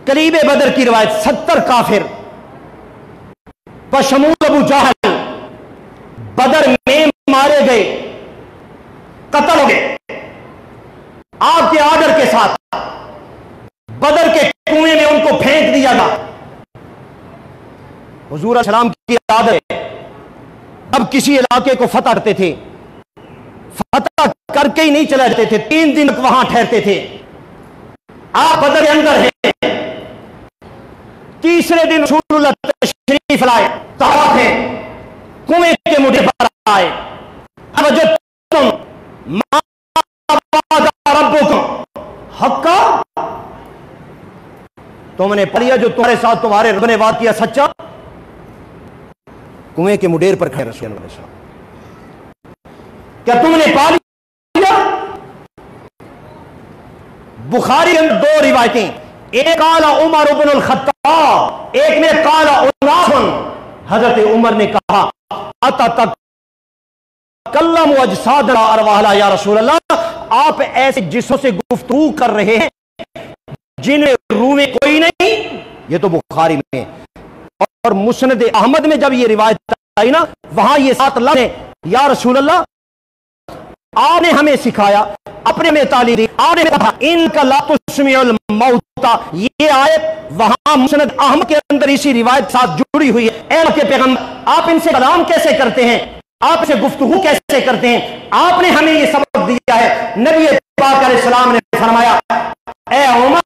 قریب بدر کی روایت 70 کافر بشمول ابو جہل بدر میں مارے گئے، قتل ہو گئے آپ کے آرڈر کے ساتھ۔ بدر کے کنویں میں ان کو پھینک دیا گیا۔ حضور علیہ السلام کی عادت ہے اب کسی علاقے کو فتح کرتے تھے، فتح کر کے ہی نہیں چلے جاتے تھے، 3 دن تک وہاں ٹھہرتے تھے۔ آپ بدر کے اندر ہیں، تیسرے دن رسول اللہ تشریف لائے، طواف ہے، کنویں کے مڈے پر آئے، وجدتم ما وعد ربکم حقا، تم نے پڑھیا جو تمہارے ساتھ تمہارے رب نے وعدہ کیا سچا؟ کنویں کے مڈیر پر کھڑے رسول اللہ علیہ وسلم، کیا تم نے پا لیا؟ بخاری میں 2 روایتیں، ایک قال عمر بن الخطاب، ایک میں قال اناس، حضرت عمر نے کہا اتتکلم اجسادنا ارواحنا یا رسول اللہ، آپ ایسے جسموں سے گفتگو کر رہے ہیں جن میں روح میں کوئی نہیں۔ یہ تو بخاری میں ہے، اور مسند احمد میں جب یہ روایت آئی نا، وہاں یہ 7 لفظ ہیں، یا رسول اللہ آپ نے ہمیں سکھایا، اپنے میں تعلیم دی، آپ نے کہا ان کا لا تسمع الموتى، یہ آیت وہاں مسند احمد کے اندر اسی روایت ساتھ جڑی ہوئی ہے۔ اے اللہ کے پیغمبر، آپ ان سے کلام کیسے کرتے ہیں، آپ سے گفتگو کیسے کرتے ہیں؟ آپ نے ہمیں یہ سبق دیا ہے۔ نبی پاک علیہ السلام نے فرمایا اے عمر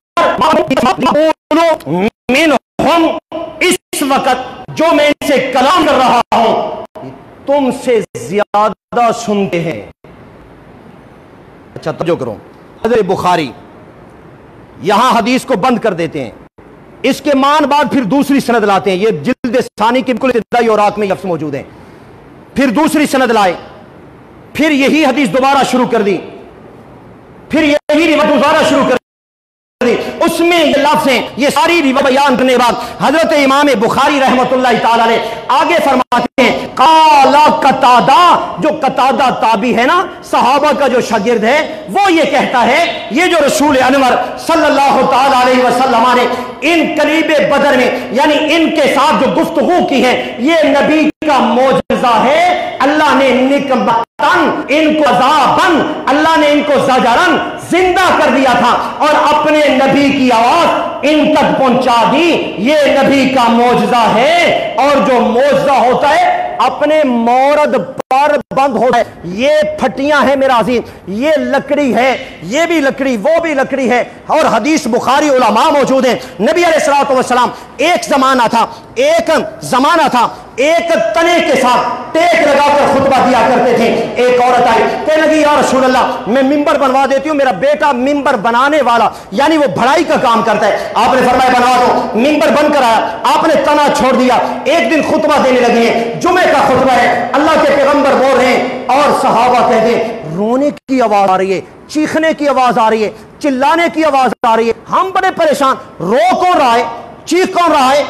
منہم، اس وقت جو میں ان سے کلام کر رہا ہوں تم سے زیادہ سنتے ہیں۔ اچھا توجہ کرو، حضرت بخاری یہاں حدیث کو بند کر دیتے ہیں، اس کے مان بعد پھر دوسری سند لاتے ہیں، یہ جلد ثانی کی بالکل ابتدائی اوراق میں لفظ موجود ہیں، پھر دوسری سند لائے، پھر یہی حدیث دوبارہ شروع کر دی، پھر یہی روایت دوبارہ شروع کر دی، اس میں یہ لفظ ہیں، یہ ساری روایت بیان کرنے کے بعد حضرت امام بخاری رحمۃ اللہ تعالی علیہ آگے فرماتے ہیں قال قتادہ، جو قتادہ تابعی ہے نا، صحابہ کا جو شاگرد ہے، وہ یہ کہتا ہے یہ جو رسول انور صلی اللہ تعالی علیہ وسلم نے ان قریب بدر میں یعنی ان کے ساتھ جو گفتگو کی ہے، یہ نبی کا معجزہ ہے۔ اللہ نے نکمتن ان کو عذابن، اللہ نے ان کو زجرن زندہ کر دیا تھا اور اپنے نبی کی آواز ان تک پہنچا دی، یہ نبی کا معجزہ ہے۔ اور جو معجزہ ہوتا ہے اپنے مورد پر بند ہوتا ہے، یہ پھٹیاں ہیں میرا عزیز، یہ لکڑی ہے، یہ بھی لکڑی، وہ بھی لکڑی ہے، اور حدیث بخاری علماء موجود ہیں۔ نبی علیہ الصلوۃ والسلام ایک زمانہ تھا ایک تنے کے ساتھ ٹیک لگا کر خطبہ دیا کرتے تھے۔ ایک عورت آئی، کہنے لگی یا رسول اللہ میں ممبر بنوا دیتی ہوں، میرا بیٹا ممبر بنانے والا یعنی وہ بڑھائی کا کام کرتا ہے۔ آپ نے فرمایا بنوا دو، ممبر بن کر آیا، آپ نے تنا چھوڑ دیا، ایک دن خطبہ دینے لگی ہیں، جمعے کا خطبہ ہے، اللہ کے پیغمبر بول رہے ہیں اور صحابہ کہتے ہیں رونے کی آواز آ رہی ہے، چیخنے کی آواز آ رہی ہے، چلانے کی آواز آ رہی ہے، ہم بڑے پریشان، رو کون رہا ہے، چیخ کون رہا ہے؟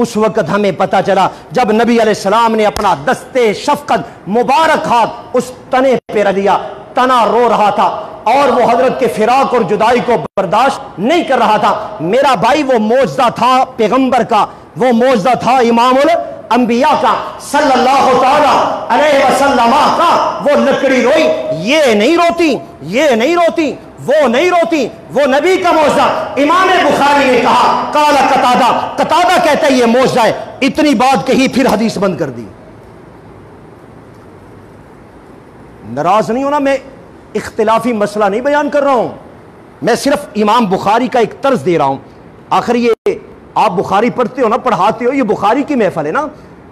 اس وقت ہمیں پتا چلا جب نبی علیہ السلام نے اپنا دستے شفقت مبارک ہاتھ اس تنے پہ رکھ دیا، تنا رو رہا تھا اور وہ حضرت کے فراق اور جدائی کو برداشت نہیں کر رہا تھا۔ میرا بھائی وہ معجزہ تھا پیغمبر کا، وہ معجزہ تھا امام الانبیاء کا صلی اللہ تعالی علیہ وسلم کا۔ وہ لکڑی روئی، یہ نہیں روتی، یہ نہیں روتی، وہ نہیں روتی، وہ نبی کا معجزہ۔ امام بخاری نے کہا قال قتادہ، قتادہ کہتا ہے یہ معجزہ ہے۔ اتنی بات کہی پھر حدیث بند کر دی۔ ناراض نہیں ہونا، میں اختلافی مسئلہ نہیں بیان کر رہا ہوں، میں صرف امام بخاری کا ایک طرز دے رہا ہوں۔ آخر یہ آپ بخاری پڑھتے ہو نا، پڑھاتے ہو، یہ بخاری کی محفل ہے نا،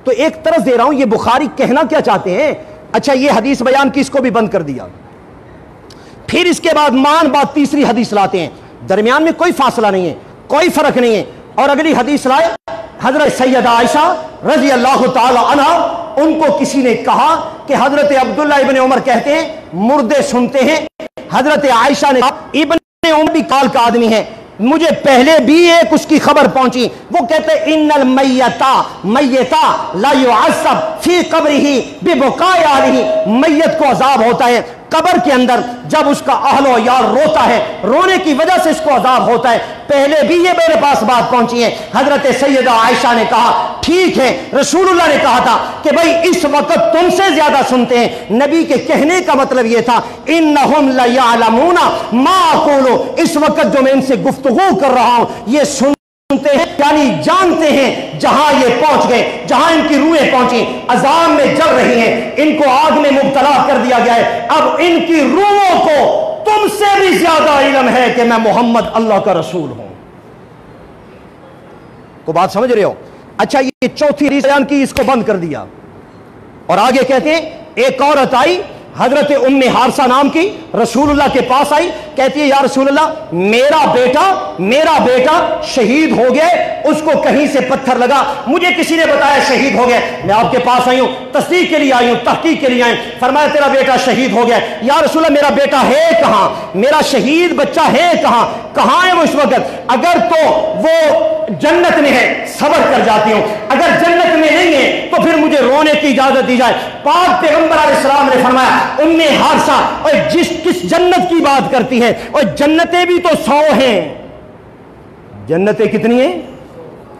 تو ایک طرز دے رہا ہوں، یہ بخاری کہنا کیا چاہتے ہیں۔ اچھا یہ حدیث بیان کی، اس کو بھی بند کر دیا۔ پھر اس کے بعد مان بات تیسری حدیث لاتے ہیں، درمیان میں کوئی فاصلہ نہیں ہے، کوئی فرق نہیں ہے، اور اگلی حدیث لائے حضرت سیدہ عائشہ رضی اللہ تعالی عنہ، ان کو کسی نے کہا کہ حضرت عبداللہ ابن عمر کہتے ہیں مردے سنتے ہیں۔ حضرت عائشہ نے کہا ابن عمر بھی کال کا آدمی ہے، مجھے پہلے بھی ایک اس کی خبر پہنچی، وہ کہتے ان المیتا لا يعذب فی قبرہ ببکاء اہلہ، میت کو عذاب ہوتا ہے قبر کے اندر جب اس کا اہل و یار روتا ہے، رونے کی وجہ سے اس کو عذاب ہوتا ہے، پہلے بھی یہ میرے پاس بات پہنچی ہے، حضرت سیدہ عائشہ نے کہا ٹھیک ہے، رسول اللہ نے کہا تھا کہ بھائی اس وقت تم سے زیادہ سنتے ہیں، نبی کے کہنے کا مطلب یہ تھا انہم لیعلمون ما اقول، اس وقت جو میں ان سے گفتگو کر رہا ہوں یہ سنتے ہیں، یعنی جانتے ہیں جہاں یہ پہنچ گئے، جہاں ان کی روحیں پہنچی عذاب میں جل رہی ہیں، ان کو آگ میں مبتلا کر دیا گیا ہے، اب ان کی روحوں کو تم سے بھی زیادہ علم ہے کہ میں محمد اللہ کا رسول ہوں۔ کو بات سمجھ رہے ہو؟ اچھا یہ چوتھی حدیث بیان کی، اس کو بند کر دیا، اور آگے کہتے ہیں ایک عورت آئی حضرت ام حارثہ نام کی، رسول اللہ کے پاس آئی، کہتی ہے یا رسول اللہ میرا بیٹا شہید ہو گیا، اس کو کہیں سے پتھر لگا، مجھے کسی نے بتایا شہید ہو گیا، میں آپ کے پاس آئی ہوں، تصدیق کے لیے آئی ہوں، تحقیق کے لیے آئی ہوں۔ فرمایا تیرا بیٹا شہید ہو گیا، یا رسول اللہ میرا بیٹا ہے کہاں، میرا شہید بچہ ہے کہاں ہے وہ اس وقت؟ اگر تو وہ جنت میں ہے صبر کر جاتی ہوں، اگر جنت میں نہیں ہے تو پھر مجھے رونے کی اجازت دی جائے۔ پاک پیغمبر علیہ السلام نے فرمایا ام حارثہ اور کس جنت کی بات کرتی ہے، اور جنتیں بھی تو 100 ہیں، جنتیں کتنی ہیں؟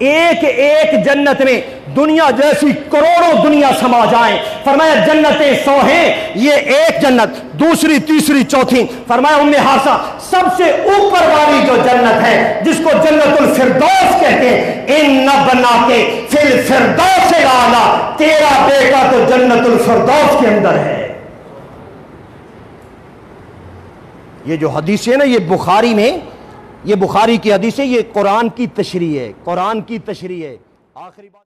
ایک جنت میں دنیا جیسی کروڑوں دنیا سما جائیں، فرمایا جنتیں 100 ہیں، یہ ایک جنت، دوسری تیسری چوتھی، فرمایا ام حارثہ سب سے اوپر والی جو جنت ہے جس کو جنت الفردوس کہتے ہیں، ان بناک فی الفردوس الاعلی، تیرا بیٹا تو جنت الفردوس کے اندر ہے۔ یہ جو حدیث ہے نا یہ بخاری میں، یہ بخاری کی حدیث ہے، یہ قرآن کی تشریح ہے، قرآن کی تشریح ہے۔ آخری بات